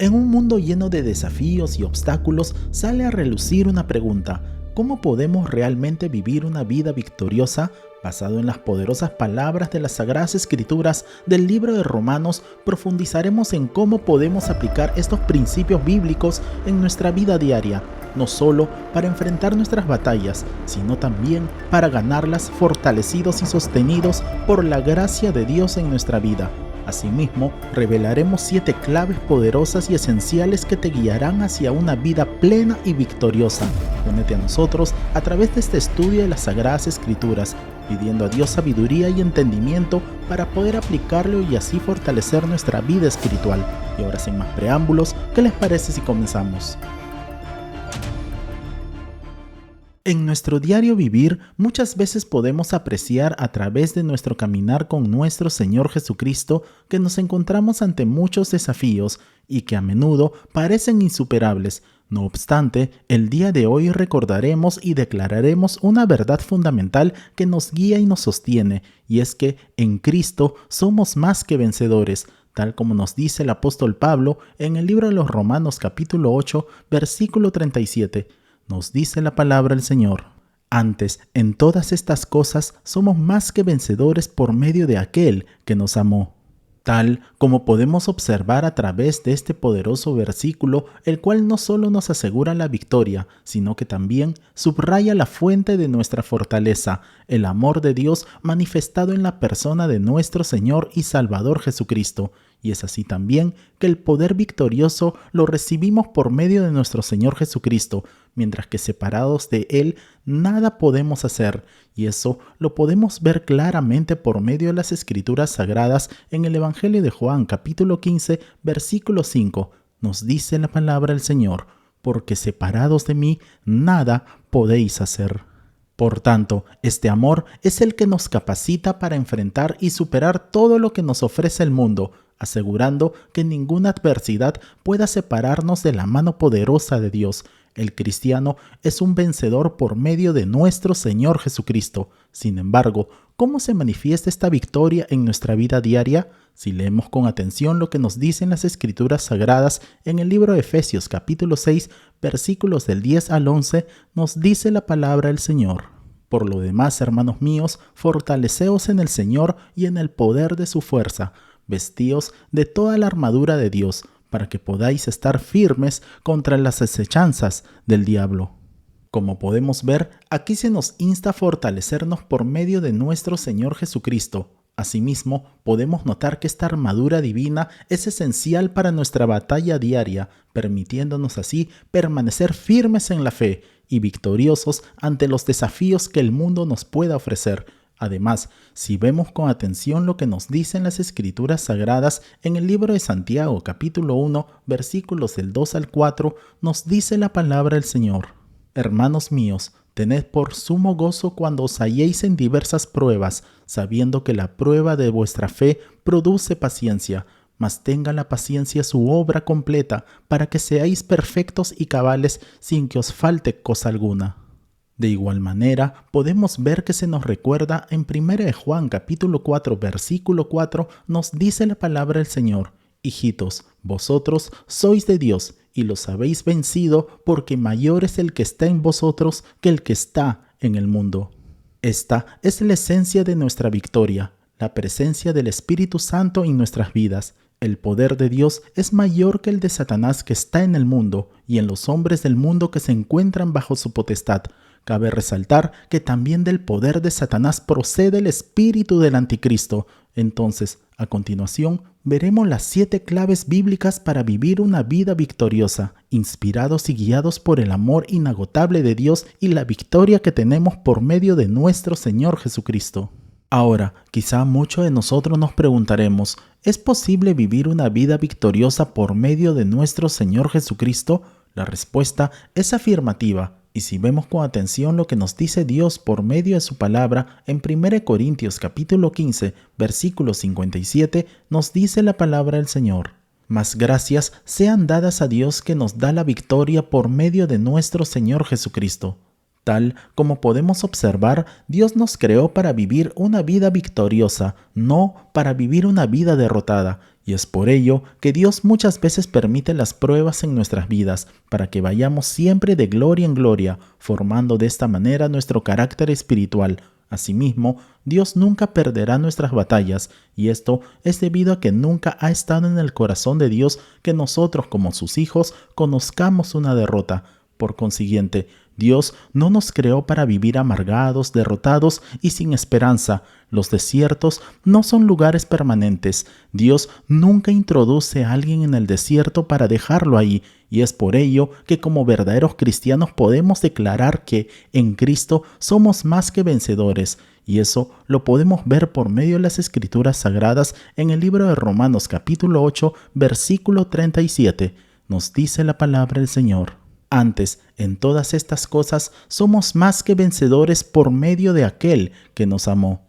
En un mundo lleno de desafíos y obstáculos, sale a relucir una pregunta: ¿cómo podemos realmente vivir una vida victoriosa? Basado en las poderosas palabras de las Sagradas Escrituras del libro de Romanos, profundizaremos en cómo podemos aplicar estos principios bíblicos en nuestra vida diaria, no solo para enfrentar nuestras batallas, sino también para ganarlas fortalecidos y sostenidos por la gracia de Dios en nuestra vida. Asimismo, revelaremos 7 claves poderosas y esenciales que te guiarán hacia una vida plena y victoriosa. Únete a nosotros a través de este estudio de las Sagradas Escrituras, pidiendo a Dios sabiduría y entendimiento para poder aplicarlo y así fortalecer nuestra vida espiritual. Y ahora, sin más preámbulos, ¿qué les parece si comenzamos? En nuestro diario vivir, muchas veces podemos apreciar a través de nuestro caminar con nuestro Señor Jesucristo que nos encontramos ante muchos desafíos y que a menudo parecen insuperables. No obstante, el día de hoy recordaremos y declararemos una verdad fundamental que nos guía y nos sostiene, y es que en Cristo somos más que vencedores, tal como nos dice el apóstol Pablo en el libro de los Romanos capítulo 8, versículo 37. Nos dice la palabra del Señor: antes, en todas estas cosas somos más que vencedores por medio de aquel que nos amó. Tal como podemos observar a través de este poderoso versículo, el cual no solo nos asegura la victoria, sino que también subraya la fuente de nuestra fortaleza, el amor de Dios manifestado en la persona de nuestro Señor y Salvador Jesucristo. Y es así también que el poder victorioso lo recibimos por medio de nuestro Señor Jesucristo, mientras que separados de Él nada podemos hacer, y eso lo podemos ver claramente por medio de las Escrituras Sagradas en el Evangelio de Juan capítulo 15, versículo 5. Nos dice la palabra del Señor: porque separados de mí nada podéis hacer. Por tanto, este amor es el que nos capacita para enfrentar y superar todo lo que nos ofrece el mundo, asegurando que ninguna adversidad pueda separarnos de la mano poderosa de Dios. El cristiano es un vencedor por medio de nuestro Señor Jesucristo. Sin embargo, ¿cómo se manifiesta esta victoria en nuestra vida diaria? Si leemos con atención lo que nos dicen las Escrituras Sagradas en el libro de Efesios capítulo 6, versículos del 10 al 11, nos dice la palabra del Señor: por lo demás, hermanos míos, fortaleceos en el Señor y en el poder de su fuerza. Vestíos de toda la armadura de Dios, para que podáis estar firmes contra las acechanzas del diablo. Como podemos ver, aquí se nos insta a fortalecernos por medio de nuestro Señor Jesucristo. Asimismo, podemos notar que esta armadura divina es esencial para nuestra batalla diaria, permitiéndonos así permanecer firmes en la fe y victoriosos ante los desafíos que el mundo nos pueda ofrecer. Además, si vemos con atención lo que nos dicen las Escrituras Sagradas en el libro de Santiago capítulo 1, versículos del 2 al 4, nos dice la palabra del Señor: hermanos míos, tened por sumo gozo cuando os halléis en diversas pruebas, sabiendo que la prueba de vuestra fe produce paciencia, mas tenga la paciencia su obra completa, para que seáis perfectos y cabales sin que os falte cosa alguna. De igual manera, podemos ver que se nos recuerda en 1 de Juan capítulo 4, versículo 4, nos dice la palabra del Señor: hijitos, vosotros sois de Dios y los habéis vencido, porque mayor es el que está en vosotros que el que está en el mundo. Esta es la esencia de nuestra victoria, la presencia del Espíritu Santo en nuestras vidas. El poder de Dios es mayor que el de Satanás que está en el mundo y en los hombres del mundo que se encuentran bajo su potestad. Cabe resaltar que también del poder de Satanás procede el espíritu del anticristo. Entonces, a continuación, veremos las 7 claves bíblicas para vivir una vida victoriosa, inspirados y guiados por el amor inagotable de Dios y la victoria que tenemos por medio de nuestro Señor Jesucristo. Ahora, quizá muchos de nosotros nos preguntaremos: ¿es posible vivir una vida victoriosa por medio de nuestro Señor Jesucristo? La respuesta es afirmativa. Y si vemos con atención lo que nos dice Dios por medio de su palabra, en 1 Corintios capítulo 15, versículo 57, nos dice la palabra del Señor: mas gracias sean dadas a Dios que nos da la victoria por medio de nuestro Señor Jesucristo. Tal como podemos observar, Dios nos creó para vivir una vida victoriosa, no para vivir una vida derrotada. Y es por ello que Dios muchas veces permite las pruebas en nuestras vidas, para que vayamos siempre de gloria en gloria, formando de esta manera nuestro carácter espiritual. Asimismo, Dios nunca perderá nuestras batallas, y esto es debido a que nunca ha estado en el corazón de Dios que nosotros como sus hijos conozcamos una derrota. Por consiguiente, Dios no nos creó para vivir amargados, derrotados y sin esperanza. Los desiertos no son lugares permanentes. Dios nunca introduce a alguien en el desierto para dejarlo ahí, y es por ello que como verdaderos cristianos podemos declarar que en Cristo somos más que vencedores. Y eso lo podemos ver por medio de las Escrituras Sagradas en el libro de Romanos capítulo 8, versículo 37. Nos dice la palabra del Señor. Antes, en todas estas cosas, somos más que vencedores por medio de aquel que nos amó.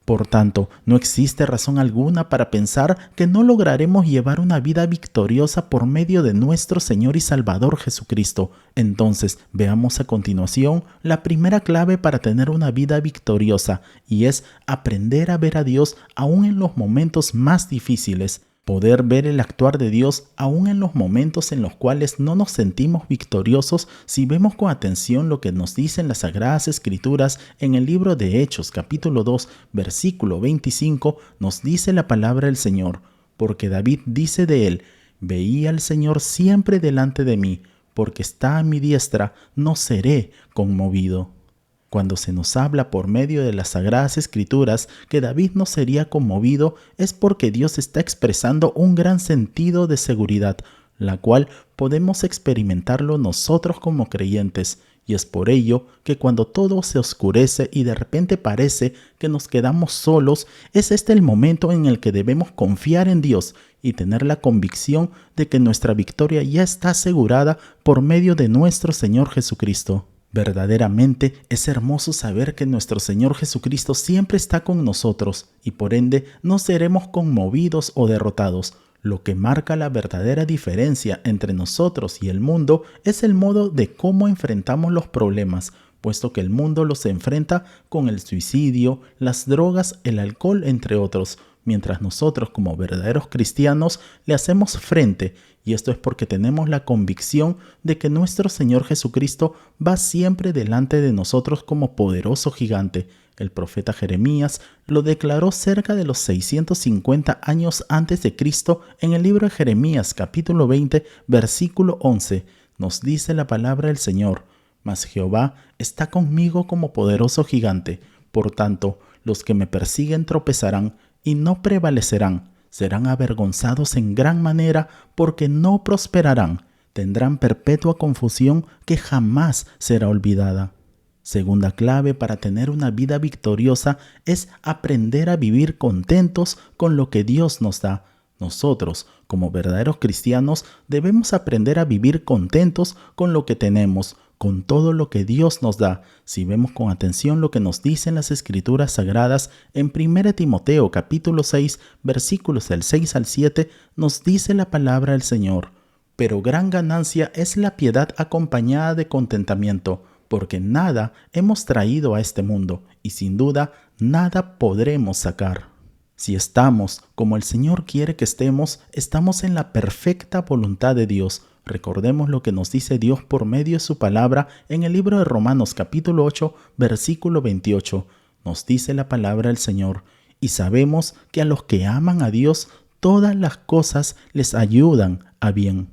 Por tanto, no existe razón alguna para pensar que no lograremos llevar una vida victoriosa por medio de nuestro Señor y Salvador Jesucristo. Entonces, veamos a continuación la primera clave para tener una vida victoriosa, y es aprender a ver a Dios aún en los momentos más difíciles. Poder ver el actuar de Dios aún en los momentos en los cuales no nos sentimos victoriosos si vemos con atención lo que nos dicen las Sagradas Escrituras en el libro de Hechos capítulo 2 versículo 25 nos dice la palabra del Señor, porque David dice de él, veía al Señor siempre delante de mí, porque está a mi diestra, no seré conmovido. Cuando se nos habla por medio de las Sagradas Escrituras que David no sería conmovido, es porque Dios está expresando un gran sentido de seguridad, la cual podemos experimentarlo nosotros como creyentes. Y es por ello que cuando todo se oscurece y de repente parece que nos quedamos solos, es este el momento en el que debemos confiar en Dios y tener la convicción de que nuestra victoria ya está asegurada por medio de nuestro Señor Jesucristo. Verdaderamente es hermoso saber que nuestro Señor Jesucristo siempre está con nosotros y por ende no seremos conmovidos o derrotados. Lo que marca la verdadera diferencia entre nosotros y el mundo es el modo de cómo enfrentamos los problemas, puesto que el mundo los enfrenta con el suicidio, las drogas, el alcohol, entre otros, mientras nosotros como verdaderos cristianos le hacemos frente, y esto es porque tenemos la convicción de que nuestro Señor Jesucristo va siempre delante de nosotros como poderoso gigante. El profeta Jeremías lo declaró cerca de los 650 años antes de Cristo en el libro de Jeremías capítulo 20 versículo 11. Nos dice la palabra del Señor, mas Jehová está conmigo como poderoso gigante. Por tanto, los que me persiguen tropezarán y no prevalecerán, serán avergonzados en gran manera porque no prosperarán, tendrán perpetua confusión que jamás será olvidada. Segunda clave para tener una vida victoriosa es aprender a vivir contentos con lo que Dios nos da. Nosotros, como verdaderos cristianos, debemos aprender a vivir contentos con lo que tenemos, con todo lo que Dios nos da. Si vemos con atención lo que nos dicen las Escrituras Sagradas, en 1 Timoteo capítulo 6, versículos del 6 al 7, nos dice la palabra del Señor. Pero gran ganancia es la piedad acompañada de contentamiento, porque nada hemos traído a este mundo, y sin duda nada podremos sacar. Si estamos como el Señor quiere que estemos, estamos en la perfecta voluntad de Dios. Recordemos lo que nos dice Dios por medio de su palabra en el libro de Romanos capítulo 8, versículo 28. Nos dice la palabra del Señor, y sabemos que a los que aman a Dios, todas las cosas les ayudan a bien.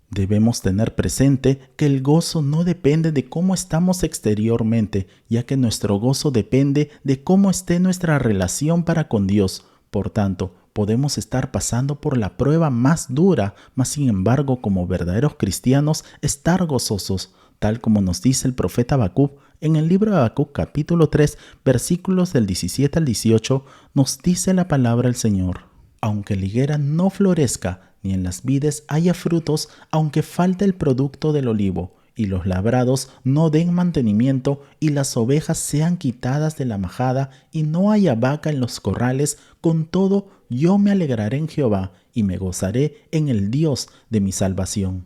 Debemos tener presente que el gozo no depende de cómo estamos exteriormente, ya que nuestro gozo depende de cómo esté nuestra relación para con Dios. Por tanto, podemos estar pasando por la prueba más dura, mas sin embargo, como verdaderos cristianos, estar gozosos, tal como nos dice el profeta Habacuc en el libro de Habacuc capítulo 3, versículos del 17 al 18, nos dice la palabra del Señor. Aunque la higuera no florezca, ni en las vides haya frutos, aunque falte el producto del olivo, y los labrados no den mantenimiento, y las ovejas sean quitadas de la majada, y no haya vaca en los corrales, con todo yo me alegraré en Jehová, y me gozaré en el Dios de mi salvación.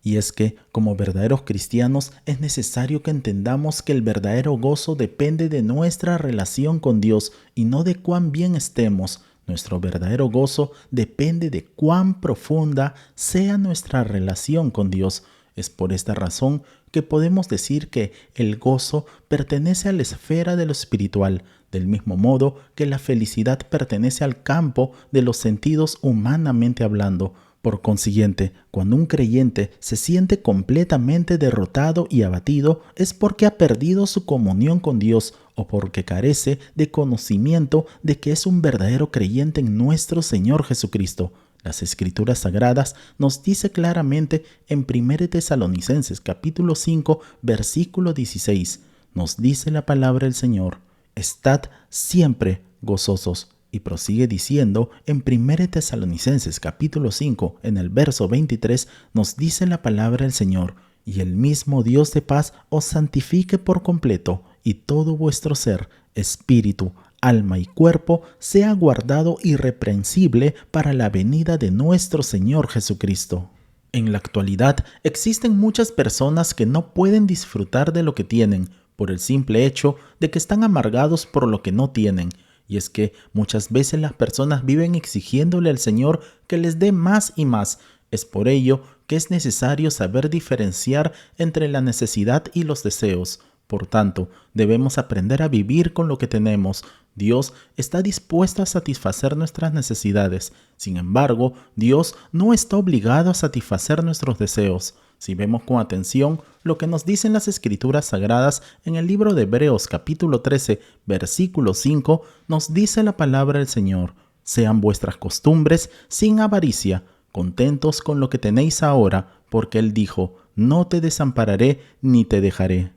Y es que, como verdaderos cristianos, es necesario que entendamos que el verdadero gozo depende de nuestra relación con Dios y no de cuán bien estemos. Nuestro verdadero gozo depende de cuán profunda sea nuestra relación con Dios. Es por esta razón que podemos decir que el gozo pertenece a la esfera de lo espiritual, del mismo modo que la felicidad pertenece al campo de los sentidos humanamente hablando. Por consiguiente, cuando un creyente se siente completamente derrotado y abatido, es porque ha perdido su comunión con Dios o porque carece de conocimiento de que es un verdadero creyente en nuestro Señor Jesucristo. Las Escrituras Sagradas nos dice claramente en 1 Tesalonicenses capítulo 5, versículo 16, nos dice la palabra del Señor: estad siempre gozosos. Y prosigue diciendo en 1 Tesalonicenses capítulo 5, en el verso 23, nos dice la palabra del Señor: y el mismo Dios de paz os santifique por completo, y todo vuestro ser, espíritu, alma y cuerpo sea guardado irreprensible para la venida de nuestro Señor Jesucristo. En la actualidad existen muchas personas que no pueden disfrutar de lo que tienen por el simple hecho de que están amargados por lo que no tienen. Y es que muchas veces las personas viven exigiéndole al Señor que les dé más y más. Es por ello que es necesario saber diferenciar entre la necesidad y los deseos. Por tanto, debemos aprender a vivir con lo que tenemos. Dios está dispuesto a satisfacer nuestras necesidades. Sin embargo, Dios no está obligado a satisfacer nuestros deseos. Si vemos con atención lo que nos dicen las Escrituras Sagradas en el libro de Hebreos capítulo 13, versículo 5, nos dice la palabra del Señor: sean vuestras costumbres sin avaricia, contentos con lo que tenéis ahora, porque Él dijo: no te desampararé ni te dejaré.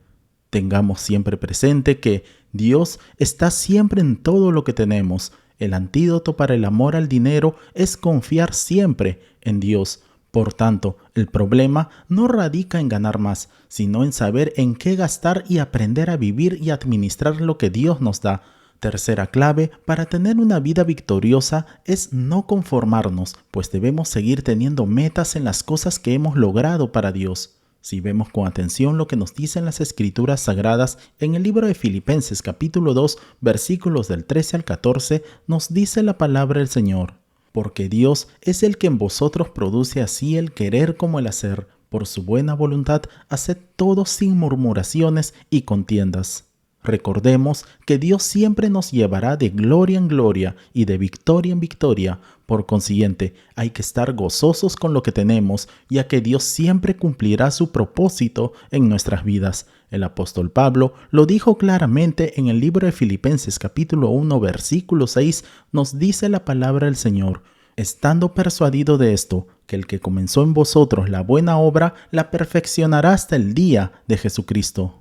Tengamos siempre presente que Dios está siempre en todo lo que tenemos. El antídoto para el amor al dinero es confiar siempre en Dios. Por tanto, el problema no radica en ganar más, sino en saber en qué gastar y aprender a vivir y administrar lo que Dios nos da. Tercera clave para tener una vida victoriosa es no conformarnos, pues debemos seguir teniendo metas en las cosas que hemos logrado para Dios. Si vemos con atención lo que nos dicen las Escrituras Sagradas en el libro de Filipenses capítulo 2, versículos del 13 al 14, nos dice la palabra del Señor: porque Dios es el que en vosotros produce así el querer como el hacer. Por su buena voluntad, haced todo sin murmuraciones y contiendas. Recordemos que Dios siempre nos llevará de gloria en gloria y de victoria en victoria. Por consiguiente, hay que estar gozosos con lo que tenemos, ya que Dios siempre cumplirá su propósito en nuestras vidas. El apóstol Pablo lo dijo claramente en el libro de Filipenses capítulo 1, versículo 6, nos dice la palabra del Señor: estando persuadido de esto, que el que comenzó en vosotros la buena obra, la perfeccionará hasta el día de Jesucristo.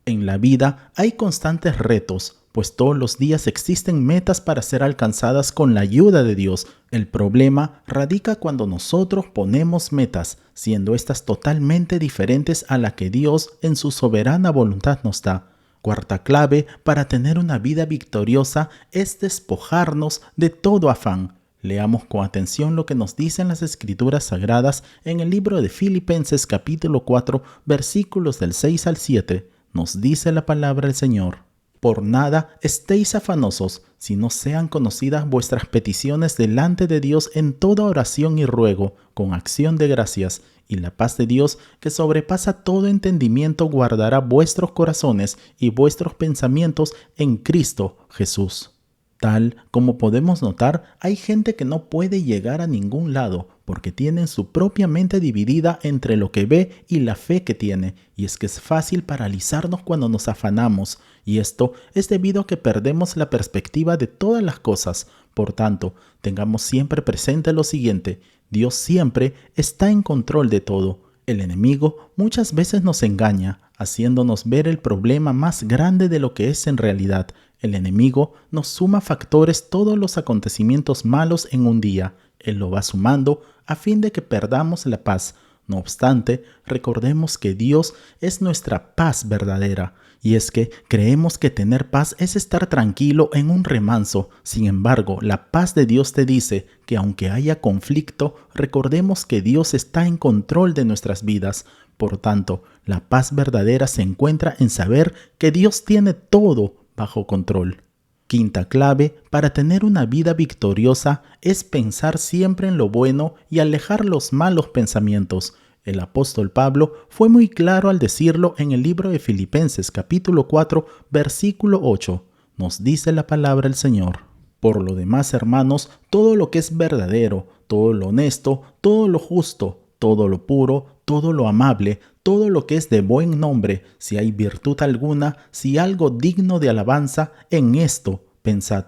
En la vida hay constantes retos, pues todos los días existen metas para ser alcanzadas con la ayuda de Dios. El problema radica cuando nosotros ponemos metas, siendo estas totalmente diferentes a la que Dios en su soberana voluntad nos da. Cuarta clave para tener una vida victoriosa es despojarnos de todo afán. Leamos con atención lo que nos dicen las Escrituras Sagradas en el libro de Filipenses capítulo 4, versículos del 6 al 7. Nos dice la palabra del Señor: por nada estéis afanosos, si no sean conocidas vuestras peticiones delante de Dios en toda oración y ruego, con acción de gracias, y la paz de Dios, que sobrepasa todo entendimiento, guardará vuestros corazones y vuestros pensamientos en Cristo Jesús. Tal como podemos notar, hay gente que no puede llegar a ningún lado porque tienen su propia mente dividida entre lo que ve y la fe que tiene. Y es que es fácil paralizarnos cuando nos afanamos, y esto es debido a que perdemos la perspectiva de todas las cosas. Por tanto, tengamos siempre presente lo siguiente: Dios siempre está en control de todo. El enemigo muchas veces nos engaña, haciéndonos ver el problema más grande de lo que es en realidad. El enemigo nos suma factores, todos los acontecimientos malos en un día. Él lo va sumando a fin de que perdamos la paz. No obstante, recordemos que Dios es nuestra paz verdadera. Y es que creemos que tener paz es estar tranquilo en un remanso. Sin embargo, la paz de Dios te dice que aunque haya conflicto, recordemos que Dios está en control de nuestras vidas. Por tanto, la paz verdadera se encuentra en saber que Dios tiene todo bajo control. Quinta clave para tener una vida victoriosa es pensar siempre en lo bueno y alejar los malos pensamientos. El apóstol Pablo fue muy claro al decirlo en el libro de Filipenses capítulo 4, versículo 8. Nos dice la palabra del Señor. Por lo demás, hermanos, todo lo que es verdadero, todo lo honesto, todo lo justo, todo lo puro, todo lo amable, todo lo que es de buen nombre, si hay virtud alguna, si algo digno de alabanza, en esto pensad.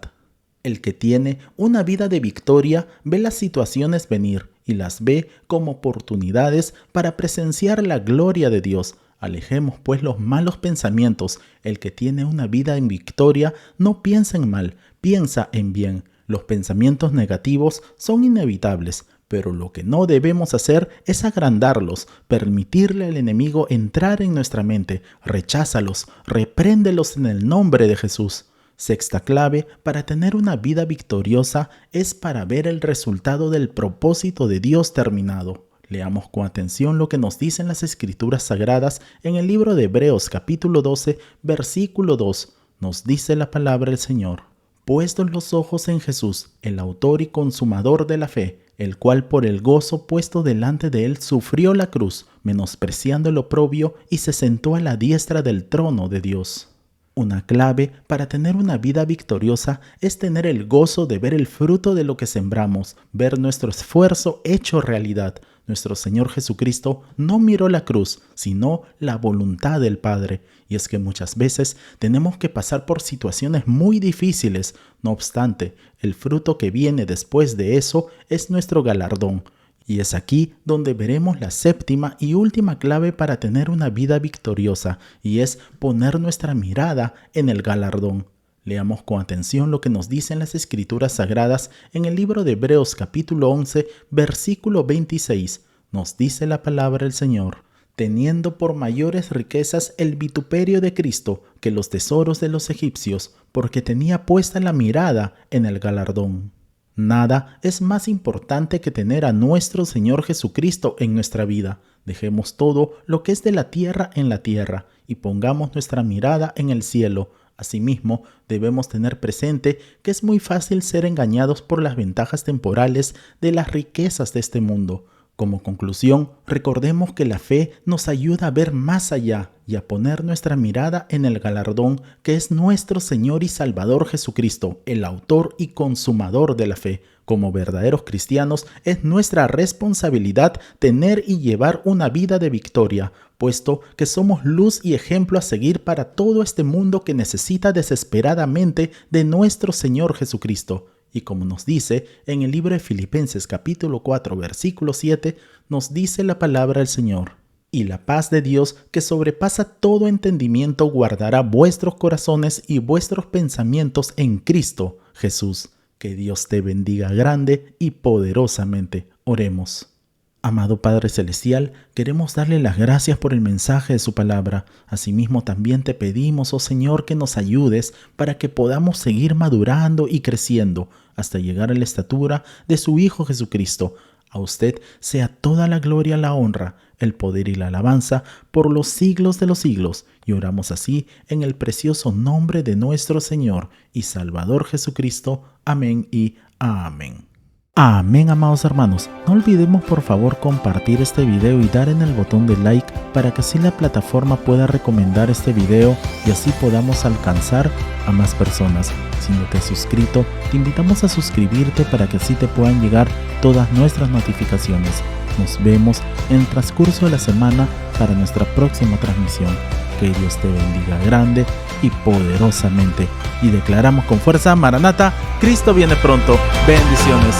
El que tiene una vida de victoria ve las situaciones venir y las ve como oportunidades para presenciar la gloria de Dios. Alejemos pues los malos pensamientos. El que tiene una vida en victoria no piensa en mal, piensa en bien. Los pensamientos negativos son inevitables, pero lo que no debemos hacer es agrandarlos, permitirle al enemigo entrar en nuestra mente. Recházalos, repréndelos en el nombre de Jesús. Sexta clave para tener una vida victoriosa es para ver el resultado del propósito de Dios terminado. Leamos con atención lo que nos dicen las Escrituras Sagradas en el libro de Hebreos capítulo 12, versículo 2. Nos dice la palabra del Señor. Puestos los ojos en Jesús, el autor y consumador de la fe, el cual por el gozo puesto delante de él sufrió la cruz, menospreciando el oprobio, y se sentó a la diestra del trono de Dios. Una clave para tener una vida victoriosa es tener el gozo de ver el fruto de lo que sembramos, ver nuestro esfuerzo hecho realidad. Nuestro Señor Jesucristo no miró la cruz, sino la voluntad del Padre. Y es que muchas veces tenemos que pasar por situaciones muy difíciles. No obstante, el fruto que viene después de eso es nuestro galardón. Y es aquí donde veremos la séptima y última clave para tener una vida victoriosa, y es poner nuestra mirada en el galardón. Leamos con atención lo que nos dicen las Escrituras Sagradas en el libro de Hebreos capítulo 11, versículo 26. Nos dice la palabra del Señor. Teniendo por mayores riquezas el vituperio de Cristo que los tesoros de los egipcios, porque tenía puesta la mirada en el galardón. Nada es más importante que tener a nuestro Señor Jesucristo en nuestra vida. Dejemos todo lo que es de la tierra en la tierra y pongamos nuestra mirada en el cielo. Asimismo, debemos tener presente que es muy fácil ser engañados por las ventajas temporales de las riquezas de este mundo. Como conclusión, recordemos que la fe nos ayuda a ver más allá y a poner nuestra mirada en el galardón que es nuestro Señor y Salvador Jesucristo, el autor y consumador de la fe. Como verdaderos cristianos, es nuestra responsabilidad tener y llevar una vida de victoria, puesto que somos luz y ejemplo a seguir para todo este mundo que necesita desesperadamente de nuestro Señor Jesucristo. Y como nos dice en el libro de Filipenses capítulo 4 versículo 7, nos dice la palabra del Señor. Y la paz de Dios, que sobrepasa todo entendimiento, guardará vuestros corazones y vuestros pensamientos en Cristo Jesús. Que Dios te bendiga grande y poderosamente. Oremos. Amado Padre Celestial, queremos darle las gracias por el mensaje de su palabra. Asimismo, también te pedimos, oh Señor, que nos ayudes para que podamos seguir madurando y creciendo hasta llegar a la estatura de su Hijo Jesucristo. A usted sea toda la gloria, la honra, el poder y la alabanza por los siglos de los siglos. Y oramos así en el precioso nombre de nuestro Señor y Salvador Jesucristo. Amén y amén. Amén, amados hermanos. No olvidemos por favor compartir este video y dar en el botón de like para que así la plataforma pueda recomendar este video y así podamos alcanzar a más personas. Si no te has suscrito, te invitamos a suscribirte para que así te puedan llegar todas nuestras notificaciones. Nos vemos en el transcurso de la semana para nuestra próxima transmisión. Que Dios te bendiga grande y poderosamente. Y declaramos con fuerza: Maranata, Cristo viene pronto. Bendiciones.